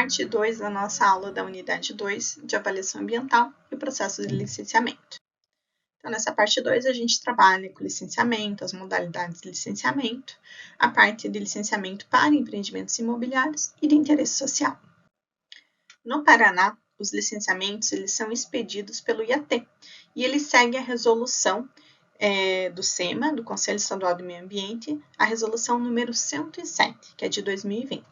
parte 2 da nossa aula da unidade 2 de avaliação ambiental e processos de licenciamento. Então, nessa parte 2, a gente trabalha com licenciamento, as modalidades de licenciamento, a parte de licenciamento para empreendimentos imobiliários e de interesse social. No Paraná, os licenciamentos eles são expedidos pelo IAT e eles seguem a resolução do SEMA, do Conselho Estadual do Meio Ambiente, a resolução número 107, que é de 2020.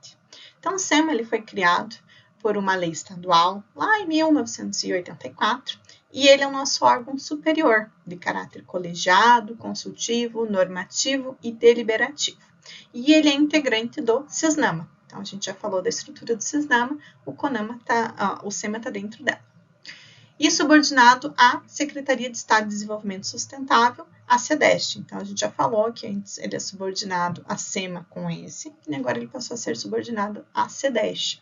Então, o SEMA ele foi criado por uma lei estadual lá em 1984 e ele é o nosso órgão superior de caráter colegiado, consultivo, normativo e deliberativo. E ele é integrante do CISNAMA. Então, a gente já falou da estrutura do CISNAMA, o SEMA está dentro dela. E subordinado à Secretaria de Estado de Desenvolvimento Sustentável, a SEDEST. Então, a gente já falou que antes ele é subordinado à SEMA com esse, e agora ele passou a ser subordinado à SEDEST,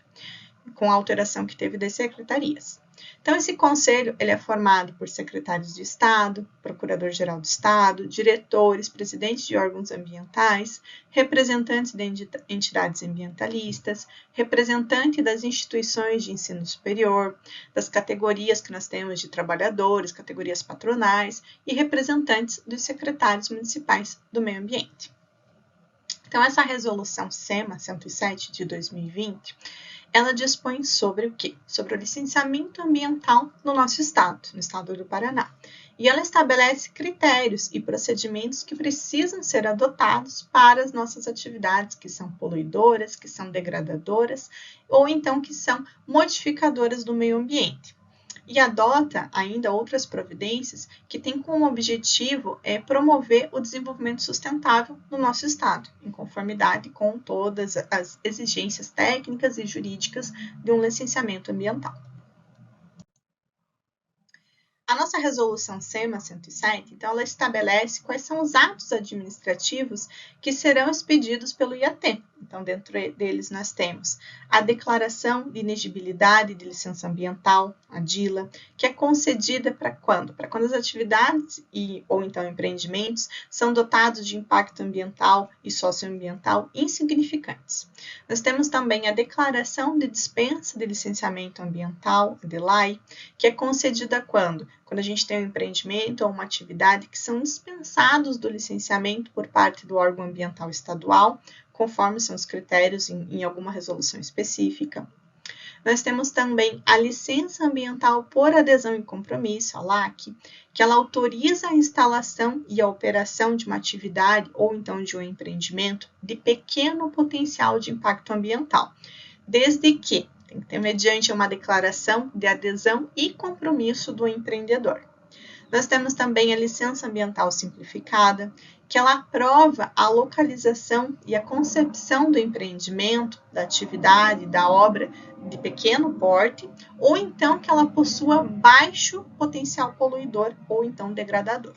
com a alteração que teve das secretarias. Então, esse conselho ele é formado por secretários de Estado, procurador-geral do Estado, diretores, presidentes de órgãos ambientais, representantes de entidades ambientalistas, representante das instituições de ensino superior, das categorias que nós temos de trabalhadores, categorias patronais e representantes dos secretários municipais do meio ambiente. Então, essa resolução SEMA 107 de 2020, ela dispõe sobre o quê? Sobre o licenciamento ambiental no nosso estado, no estado do Paraná. E ela estabelece critérios e procedimentos que precisam ser adotados para as nossas atividades que são poluidoras, que são degradadoras ou então que são modificadoras do meio ambiente. E adota ainda outras providências que têm como objetivo promover o desenvolvimento sustentável no nosso estado, em conformidade com todas as exigências técnicas e jurídicas de um licenciamento ambiental. A nossa resolução SEMA 107, então, ela estabelece quais são os atos administrativos que serão expedidos pelo IAT. Então, dentro deles nós temos a declaração de inegibilidade de licença ambiental, a DILA, que é concedida para quando? Para quando as atividades ou então empreendimentos são dotados de impacto ambiental e socioambiental insignificantes. Nós temos também a declaração de dispensa de licenciamento ambiental, a DELAI, que é concedida quando? Quando a gente tem um empreendimento ou uma atividade que são dispensados do licenciamento por parte do órgão ambiental estadual, conforme são os critérios em alguma resolução específica. Nós temos também a licença ambiental por adesão e compromisso, a LAC, que ela autoriza a instalação e a operação de uma atividade ou então de um empreendimento de pequeno potencial de impacto ambiental, desde que tem que ter mediante uma declaração de adesão e compromisso do empreendedor. Nós temos também a licença ambiental simplificada, que ela aprova a localização e a concepção do empreendimento, da atividade, da obra de pequeno porte, ou então que ela possua baixo potencial poluidor ou então degradador.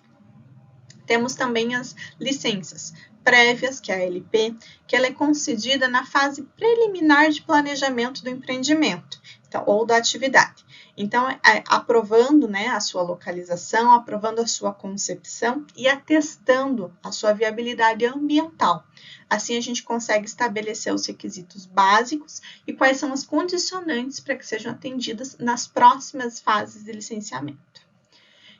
Temos também as licenças prévias, que é a LP, que ela é concedida na fase preliminar de planejamento do empreendimento, então, ou da atividade. Então, aprovando a sua localização, aprovando a sua concepção e atestando a sua viabilidade ambiental. Assim, a gente consegue estabelecer os requisitos básicos e quais são as condicionantes para que sejam atendidas nas próximas fases de licenciamento.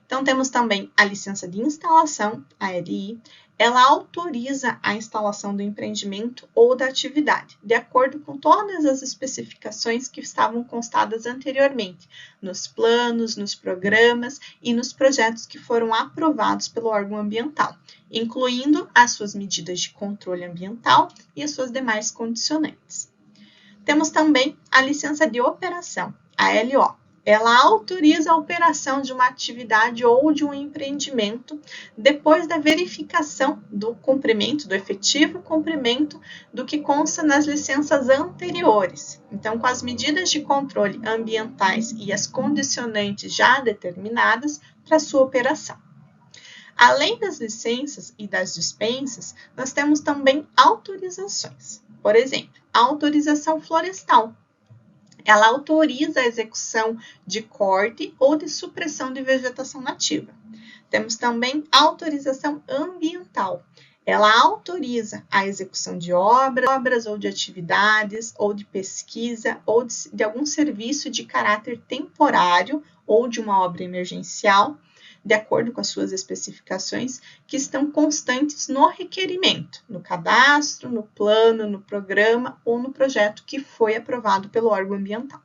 Então, temos também a licença de instalação, a LI, ela autoriza a instalação do empreendimento ou da atividade, de acordo com todas as especificações que estavam constadas anteriormente, nos planos, nos programas e nos projetos que foram aprovados pelo órgão ambiental, incluindo as suas medidas de controle ambiental e as suas demais condicionantes. Temos também a licença de operação, a LO. Ela autoriza a operação de uma atividade ou de um empreendimento depois da verificação do cumprimento, do efetivo cumprimento do que consta nas licenças anteriores. Então, com as medidas de controle ambientais e as condicionantes já determinadas para sua operação. Além das licenças e das dispensas, nós temos também autorizações. Por exemplo, a autorização florestal. Ela autoriza a execução de corte ou de supressão de vegetação nativa. Temos também a autorização ambiental. ela autoriza a execução de obras ou de atividades, ou de pesquisa, ou de algum serviço de caráter temporário ou de uma obra emergencial, de acordo com as suas especificações, que estão constantes no requerimento, no cadastro, no plano, no programa ou no projeto que foi aprovado pelo órgão ambiental.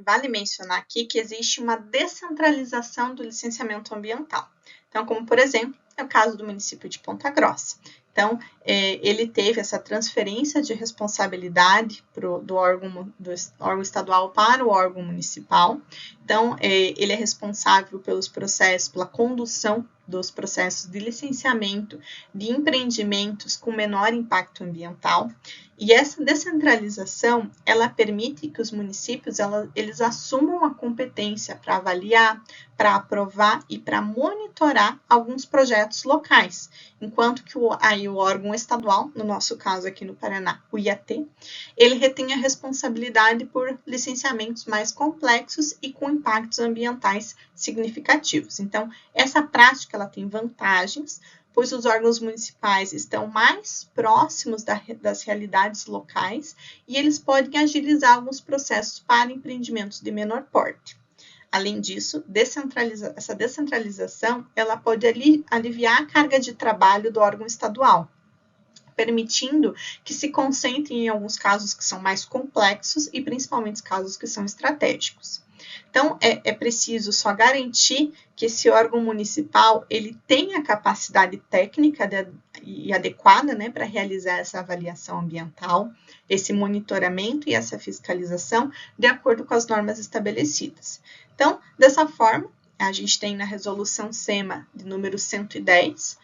Vale mencionar aqui que existe uma descentralização do licenciamento ambiental. Então, como por exemplo, é o caso do município de Ponta Grossa. Então, ele teve essa transferência de responsabilidade do órgão estadual para o órgão municipal. Então, ele é responsável pelos processos, pela condução dos processos de licenciamento de empreendimentos com menor impacto ambiental. E essa descentralização, ela permite que os municípios eles assumam a competência para avaliar, para aprovar e para monitorar alguns projetos locais, enquanto que o órgão estadual, no nosso caso aqui no Paraná, o IAT, ele retém a responsabilidade por licenciamentos mais complexos e com impactos ambientais significativos. Então, essa prática ela tem vantagens, pois os órgãos municipais estão mais próximos das realidades locais e eles podem agilizar alguns processos para empreendimentos de menor porte. Além disso, essa descentralização ela pode aliviar a carga de trabalho do órgão estadual, permitindo que se concentre em alguns casos que são mais complexos e principalmente casos que são estratégicos. Então, é preciso só garantir que esse órgão municipal ele tenha a capacidade técnica e adequada, né, para realizar essa avaliação ambiental, esse monitoramento e essa fiscalização de acordo com as normas estabelecidas. Então, dessa forma, a gente tem na resolução SEMA de número 110,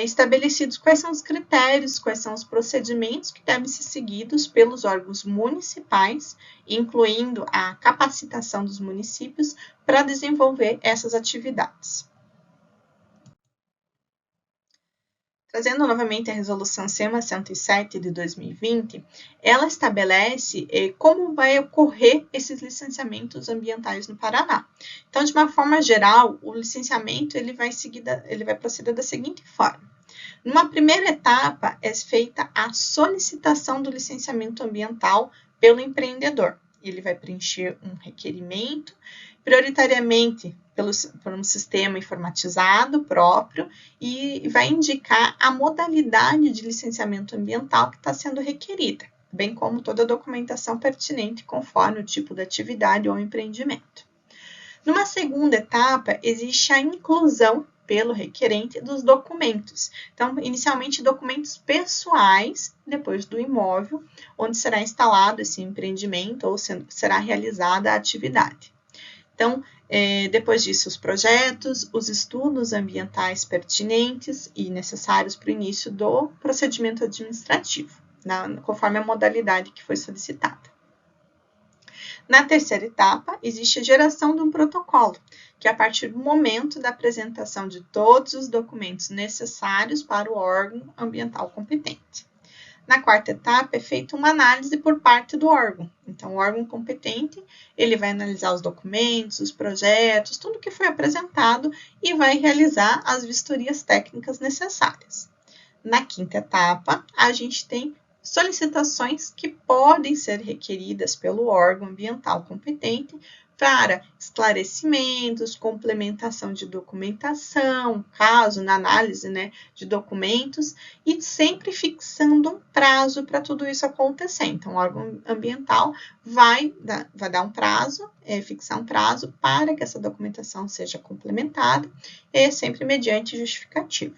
estabelecidos quais são os critérios, quais são os procedimentos que devem ser seguidos pelos órgãos municipais, incluindo a capacitação dos municípios para desenvolver essas atividades. Trazendo novamente a resolução SEMA 107 de 2020, ela estabelece como vai ocorrer esses licenciamentos ambientais no Paraná. Então, de uma forma geral, o licenciamento ele vai proceder da seguinte forma. Numa primeira etapa, é feita a solicitação do licenciamento ambiental pelo empreendedor. Ele vai preencher um requerimento, prioritariamente por um sistema informatizado próprio, e vai indicar a modalidade de licenciamento ambiental que está sendo requerida, bem como toda a documentação pertinente conforme o tipo de atividade ou empreendimento. Numa segunda etapa, existe a inclusão pelo requerente dos documentos. Então, inicialmente, documentos pessoais, depois do imóvel, onde será instalado esse empreendimento ou será realizada a atividade. Então, depois disso, os projetos, os estudos ambientais pertinentes e necessários para o início do procedimento administrativo, conforme a modalidade que foi solicitada. Na terceira etapa, existe a geração de um protocolo, que é a partir do momento da apresentação de todos os documentos necessários para o órgão ambiental competente. Na quarta etapa, é feita uma análise por parte do órgão. Então, o órgão competente, ele vai analisar os documentos, os projetos, tudo que foi apresentado e vai realizar as vistorias técnicas necessárias. Na quinta etapa, a gente tem solicitações que podem ser requeridas pelo órgão ambiental competente para esclarecimentos, complementação de documentação, caso na análise, né, de documentos, e sempre fixando um prazo para tudo isso acontecer. Então, o órgão ambiental vai dar um prazo, fixar um prazo para que essa documentação seja complementada, sempre mediante justificativa.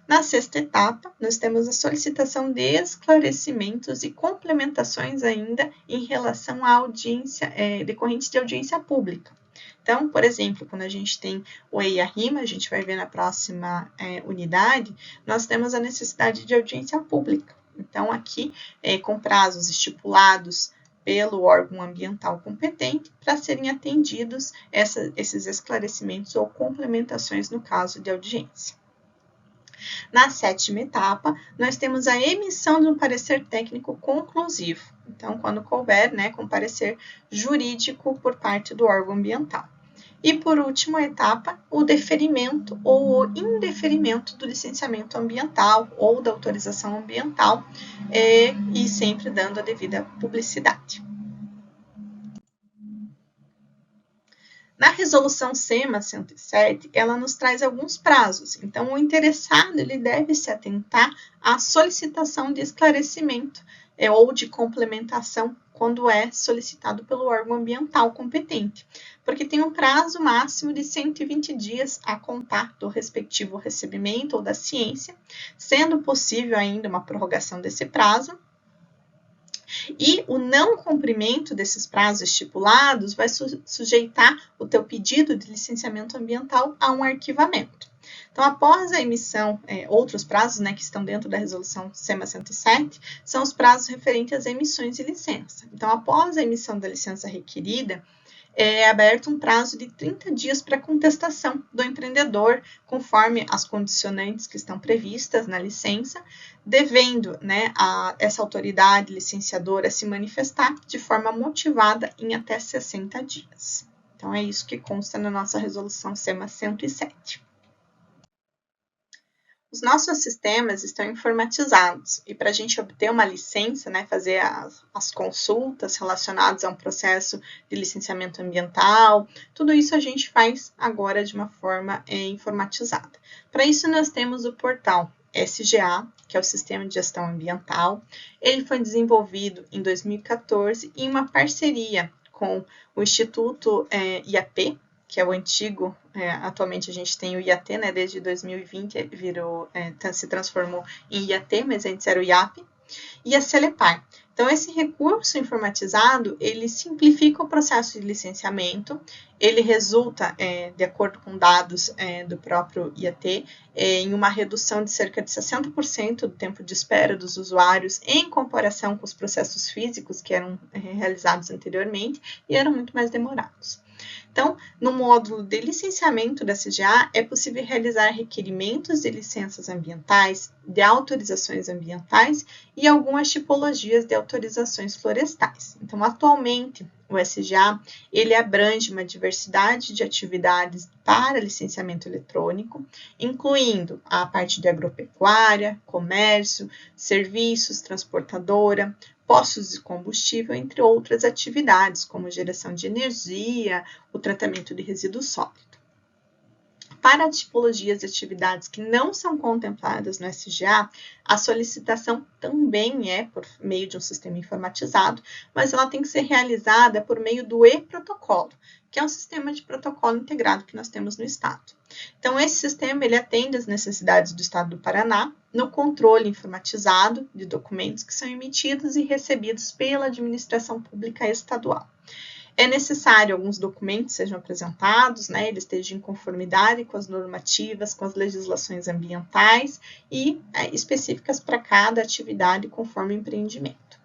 Na sexta etapa, nós temos a solicitação de esclarecimentos e complementações ainda em relação à audiência, decorrente de audiência pública. Então, por exemplo, quando a gente tem o EIA-RIMA, a gente vai ver na próxima unidade, nós temos a necessidade de audiência pública. Então, aqui, com prazos estipulados pelo órgão ambiental competente para serem atendidos esses esclarecimentos ou complementações no caso de audiência. Na sétima etapa, nós temos a emissão de um parecer técnico conclusivo. Então, quando couber, né, com parecer jurídico por parte do órgão ambiental. E, por último, a etapa, o deferimento ou o indeferimento do licenciamento ambiental ou da autorização ambiental, e sempre dando a devida publicidade. Na resolução SEMA 107, ela nos traz alguns prazos. Então, o interessado ele deve se atentar à solicitação de esclarecimento ou de complementação quando é solicitado pelo órgão ambiental competente, porque tem um prazo máximo de 120 dias a contar do respectivo recebimento ou da ciência, sendo possível ainda uma prorrogação desse prazo. E o não cumprimento desses prazos estipulados vai sujeitar o teu pedido de licenciamento ambiental a um arquivamento. Então, após a emissão, outros prazos, né, que estão dentro da resolução SEMA 107, são os prazos referentes às emissões de licença. Então, após a emissão da licença requerida, é aberto um prazo de 30 dias para contestação do empreendedor, conforme as condicionantes que estão previstas na licença, devendo, né, essa autoridade licenciadora se manifestar de forma motivada em até 60 dias. Então, é isso que consta na nossa resolução SEMA 107. Os nossos sistemas estão informatizados e para a gente obter uma licença, né, fazer as consultas relacionadas a um processo de licenciamento ambiental, tudo isso a gente faz agora de uma forma informatizada. Para isso nós temos o portal SGA, que é o Sistema de Gestão Ambiental. Ele foi desenvolvido em 2014 em uma parceria com o Instituto IAP, que é o antigo, atualmente a gente tem o IAT, né, desde 2020 se transformou em IAT, mas antes era o IAP, e a Celepar. Então, esse recurso informatizado, ele simplifica o processo de licenciamento, ele resulta, de acordo com dados do próprio IAT, em uma redução de cerca de 60% do tempo de espera dos usuários em comparação com os processos físicos que eram realizados anteriormente e eram muito mais demorados. Então, no módulo de licenciamento da SGA, é possível realizar requerimentos de licenças ambientais, de autorizações ambientais e algumas tipologias de autorizações florestais. Então, atualmente, o SGA, ele abrange uma diversidade de atividades para licenciamento eletrônico, incluindo a parte de agropecuária, comércio, serviços, transportadora, postos de combustível, entre outras atividades, como geração de energia, o tratamento de resíduo sólido. Para tipologias de atividades que não são contempladas no SGA, a solicitação também é por meio de um sistema informatizado, mas ela tem que ser realizada por meio do e-protocolo, que é um sistema de protocolo integrado que nós temos no Estado. Então, esse sistema ele atende às necessidades do Estado do Paraná no controle informatizado de documentos que são emitidos e recebidos pela administração pública estadual. É necessário alguns documentos sejam apresentados, né, eles estejam em conformidade com as normativas, com as legislações ambientais e específicas para cada atividade conforme o empreendimento.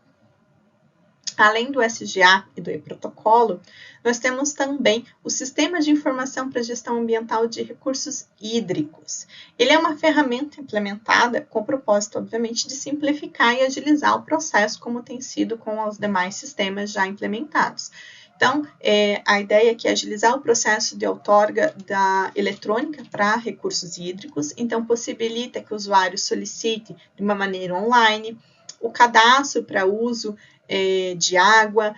Além do SGA e do e-protocolo, nós temos também o Sistema de Informação para a Gestão Ambiental de Recursos Hídricos. Ele é uma ferramenta implementada com o propósito, obviamente, de simplificar e agilizar o processo, como tem sido com os demais sistemas já implementados. Então, a ideia aqui é agilizar o processo de outorga da eletrônica para recursos hídricos, então possibilita que o usuário solicite de uma maneira online o cadastro para uso de água,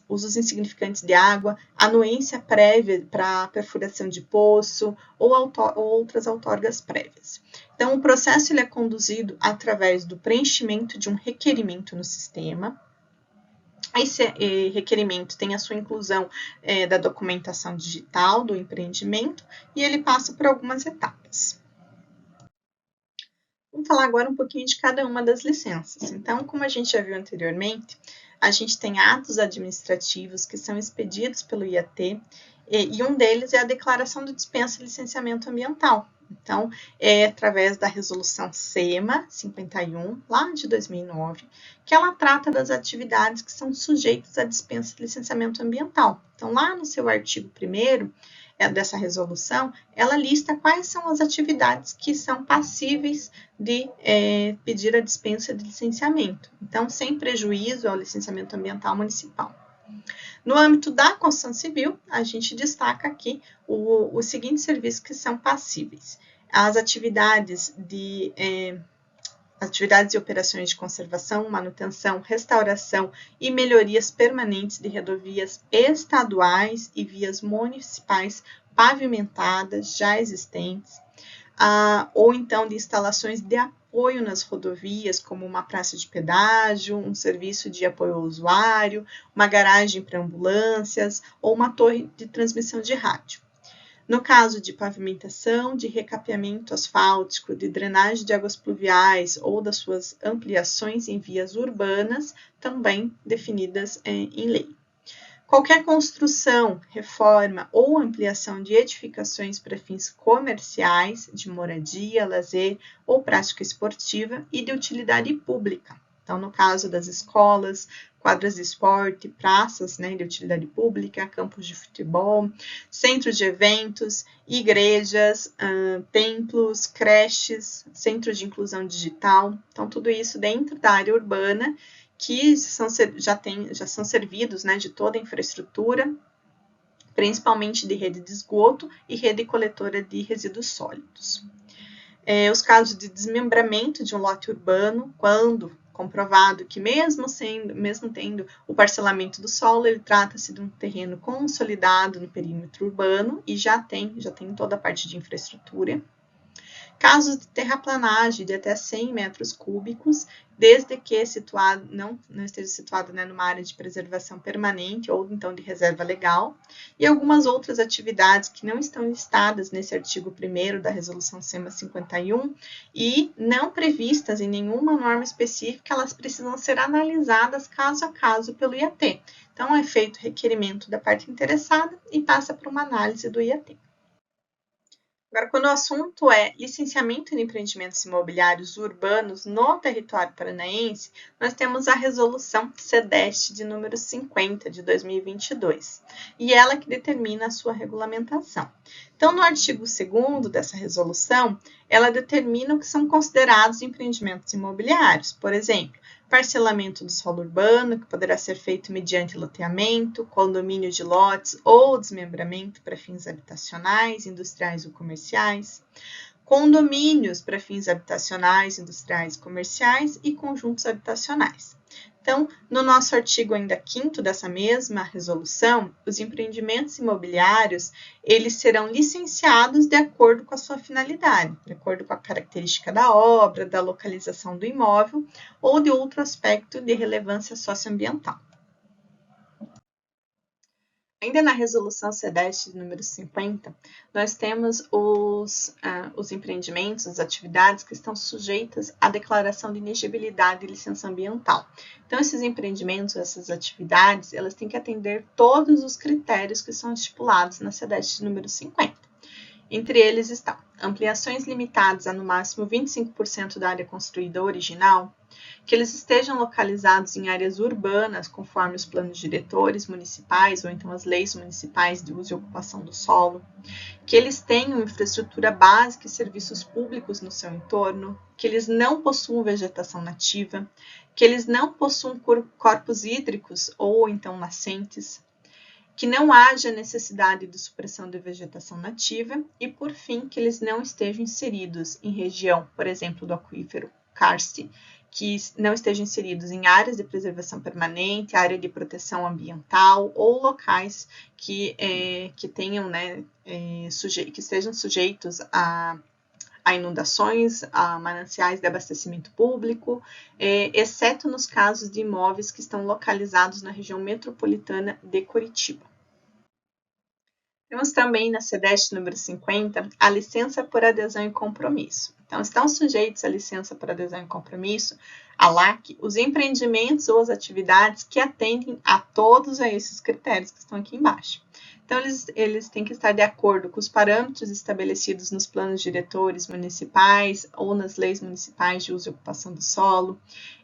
usos insignificantes de água, anuência prévia para perfuração de poço ou outras outorgas prévias. Então, o processo ele é conduzido através do preenchimento de um requerimento no sistema. Esse requerimento tem a sua inclusão da documentação digital do empreendimento e ele passa por algumas etapas. Vamos falar agora um pouquinho de cada uma das licenças. Então, como a gente já viu anteriormente, a gente tem atos administrativos que são expedidos pelo IAT e um deles é a declaração de dispensa de licenciamento ambiental. Então, é através da resolução SEMA 51, lá de 2009, que ela trata das atividades que são sujeitas à dispensa de licenciamento ambiental. Então, lá no seu artigo 1º dessa resolução, ela lista quais são as atividades que são passíveis de pedir a dispensa de licenciamento. Então, sem prejuízo ao licenciamento ambiental municipal. No âmbito da construção civil, a gente destaca aqui os seguintes serviços que são passíveis. As atividades e operações de conservação, manutenção, restauração e melhorias permanentes de rodovias estaduais e vias municipais pavimentadas já existentes, ou então de instalações de apoio nas rodovias, como uma praça de pedágio, um serviço de apoio ao usuário, uma garagem para ambulâncias ou uma torre de transmissão de rádio. No caso de pavimentação, de recapeamento asfáltico, de drenagem de águas pluviais ou das suas ampliações em vias urbanas, também definidas em lei. Qualquer construção, reforma ou ampliação de edificações para fins comerciais, de moradia, lazer ou prática esportiva e de utilidade pública. Então, no caso das escolas, quadras de esporte, praças de utilidade pública, campos de futebol, centros de eventos, igrejas, templos, creches, centros de inclusão digital. Então, tudo isso dentro da área urbana, que já são servidos de toda a infraestrutura, principalmente de rede de esgoto e rede coletora de resíduos sólidos. Os casos de desmembramento de um lote urbano, quando comprovado que mesmo tendo o parcelamento do solo, ele trata-se de um terreno consolidado no perímetro urbano e já tem toda a parte de infraestrutura. Casos de terraplanagem de até 100 metros cúbicos, desde que não esteja situado numa área de preservação permanente ou então de reserva legal, e algumas outras atividades que não estão listadas nesse artigo 1º da Resolução SEMA 51 e não previstas em nenhuma norma específica, elas precisam ser analisadas caso a caso pelo IAT. Então, é feito requerimento da parte interessada e passa para uma análise do IAT. Agora, quando o assunto é licenciamento de empreendimentos imobiliários urbanos no território paranaense, nós temos a resolução SEDEST de número 50 de 2022, e ela que determina a sua regulamentação. Então, no artigo 2º dessa resolução, ela determina o que são considerados empreendimentos imobiliários, por exemplo, parcelamento do solo urbano, que poderá ser feito mediante loteamento, condomínio de lotes ou desmembramento para fins habitacionais, industriais ou comerciais, condomínios para fins habitacionais, industriais, comerciais e conjuntos habitacionais. Então, no nosso artigo ainda 5º dessa mesma resolução, os empreendimentos imobiliários, eles serão licenciados de acordo com a sua finalidade, de acordo com a característica da obra, da localização do imóvel ou de outro aspecto de relevância socioambiental. Ainda na resolução SEDEST número 50, nós temos os empreendimentos, as atividades que estão sujeitas à declaração de inexigibilidade de licença ambiental. Então, esses empreendimentos, essas atividades, elas têm que atender todos os critérios que são estipulados na SEDEST número 50. Entre eles estão ampliações limitadas a no máximo 25% da área construída original, que eles estejam localizados em áreas urbanas, conforme os planos diretores municipais ou então as leis municipais de uso e ocupação do solo, que eles tenham infraestrutura básica e serviços públicos no seu entorno, que eles não possuam vegetação nativa, que eles não possuam corpos hídricos ou então nascentes, que não haja necessidade de supressão de vegetação nativa e, por fim, que eles não estejam inseridos em região, por exemplo, do aquífero karst, que não estejam inseridos em áreas de preservação permanente, área de proteção ambiental ou locais que tenham, que estejam sujeitos a inundações, a mananciais de abastecimento público, exceto nos casos de imóveis que estão localizados na região metropolitana de Curitiba. Temos também na SEDEST número 50 a licença por adesão e compromisso. Então, estão sujeitos à licença por adesão e compromisso, a LAC, os empreendimentos ou as atividades que atendem a todos esses critérios que estão aqui embaixo. Então, eles têm que estar de acordo com os parâmetros estabelecidos nos planos diretores municipais ou nas leis municipais de uso e ocupação do solo.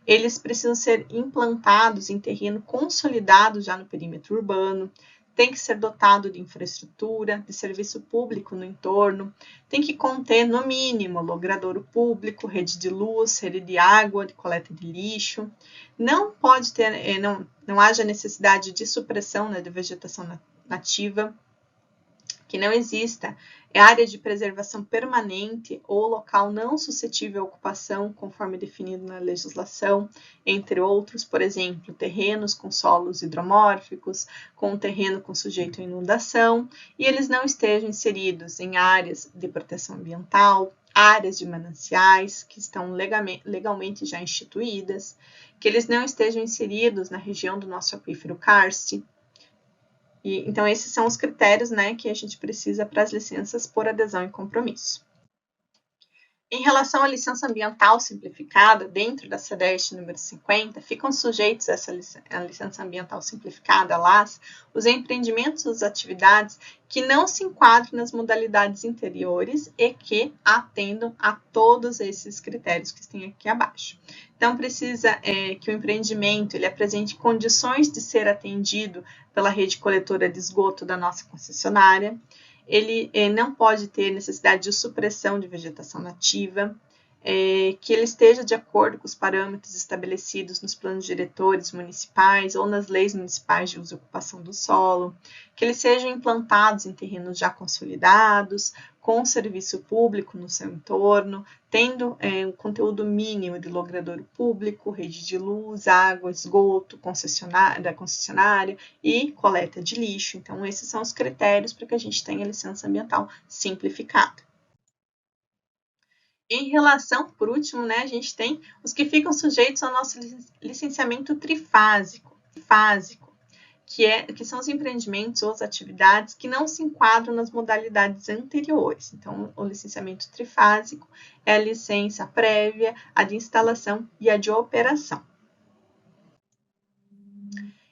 Eles precisam ser implantados em terreno consolidado já no perímetro urbano, tem que ser dotado de infraestrutura, de serviço público no entorno, tem que conter, no mínimo, logradouro público, rede de luz, rede de água, de coleta de lixo. Não pode ter, não haja necessidade de supressão, né, de vegetação nativa, que não exista área de preservação permanente ou local não suscetível à ocupação, conforme definido na legislação, entre outros, por exemplo, terrenos com solos hidromórficos, com terreno com sujeito à inundação, e eles não estejam inseridos em áreas de proteção ambiental, áreas de mananciais, que estão legalmente já instituídas, que eles não estejam inseridos na região do nosso aquífero karst. Então, esses são os critérios, né, que a gente precisa para as licenças por adesão e compromisso. Em relação à licença ambiental simplificada, dentro da CDEST número 50, ficam sujeitos a essa licença ambiental simplificada, LAS, os empreendimentos ou atividades que não se enquadram nas modalidades anteriores e que atendam a todos esses critérios que estão aqui abaixo. Então, precisa que o empreendimento ele apresente condições de ser atendido pela rede coletora de esgoto da nossa concessionária. Ele não pode ter necessidade de supressão de vegetação nativa, que ele esteja de acordo com os parâmetros estabelecidos nos planos diretores municipais ou nas leis municipais de uso e ocupação do solo, que eles sejam implantados em terrenos já consolidados, com serviço público no seu entorno, tendo um conteúdo mínimo de logradouro público, rede de luz, água, esgoto, da concessionária e coleta de lixo. Então, esses são os critérios para que a gente tenha licença ambiental simplificada. Em relação, por último, né, a gente tem os que ficam sujeitos ao nosso licenciamento trifásico, que são os empreendimentos ou as atividades que não se enquadram nas modalidades anteriores. Então, o licenciamento trifásico é a licença prévia, a de instalação e a de operação.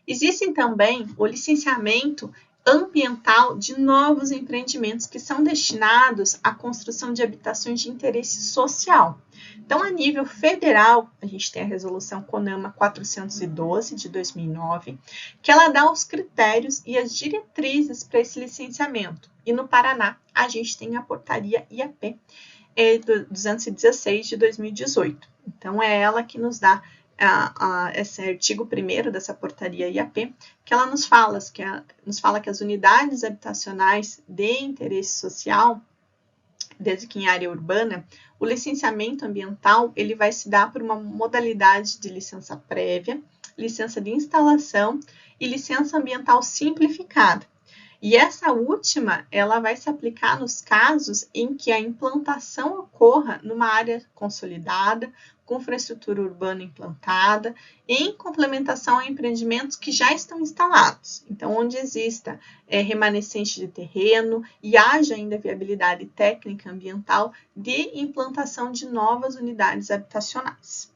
Existem também o licenciamento ambiental de novos empreendimentos que são destinados à construção de habitações de interesse social. Então, a nível federal, a gente tem a resolução CONAMA 412 de 2009, que ela dá os critérios e as diretrizes para esse licenciamento. E no Paraná, a gente tem a portaria IAP 216 de 2018. Então, é ela que nos dá esse artigo 1º dessa portaria IAP, que ela nos fala que as unidades habitacionais de interesse social, desde que em área urbana, o licenciamento ambiental ele vai se dar por uma modalidade de licença prévia, licença de instalação e licença ambiental simplificada. E essa última, ela vai se aplicar nos casos em que a implantação ocorra numa área consolidada, com infraestrutura urbana implantada, em complementação a empreendimentos que já estão instalados. Então, onde exista remanescente de terreno e haja ainda viabilidade técnica ambiental de implantação de novas unidades habitacionais.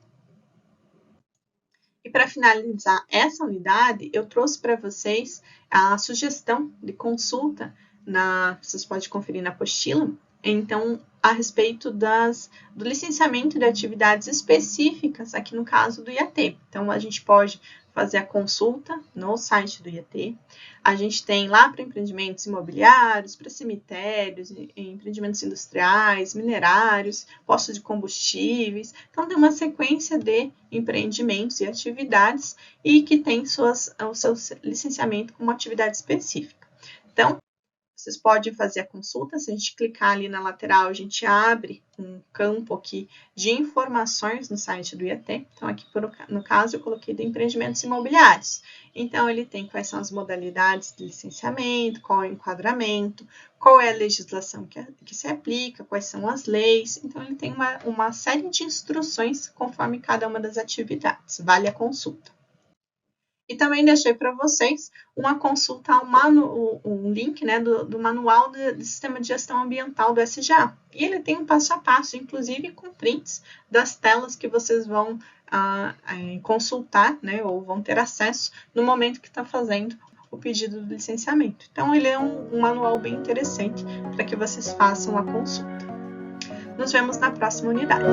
E para finalizar essa unidade, eu trouxe para vocês a sugestão de consulta, vocês podem conferir na apostila, então, a respeito do licenciamento de atividades específicas, aqui no caso do IAT. Então, a gente pode fazer a consulta no site do IAT. A gente tem lá para empreendimentos imobiliários, para cemitérios, empreendimentos industriais, minerários, postos de combustíveis. Então, tem uma sequência de empreendimentos e atividades e que tem o seu licenciamento como atividade específica. Então, vocês podem fazer a consulta, se a gente clicar ali na lateral, a gente abre um campo aqui de informações no site do IAT. Então, aqui no caso, eu coloquei de empreendimentos imobiliários. Então, ele tem quais são as modalidades de licenciamento, qual é o enquadramento, qual é a legislação que se aplica, quais são as leis. Então, ele tem uma série de instruções conforme cada uma das atividades. Vale a consulta. E também deixei para vocês uma consulta um link, né, do manual do Sistema de Gestão Ambiental do SGA. E ele tem um passo a passo, inclusive com prints das telas que vocês vão consultar, né, ou vão ter acesso no momento que está fazendo o pedido do licenciamento. Então, ele é um manual bem interessante para que vocês façam a consulta. Nos vemos na próxima unidade.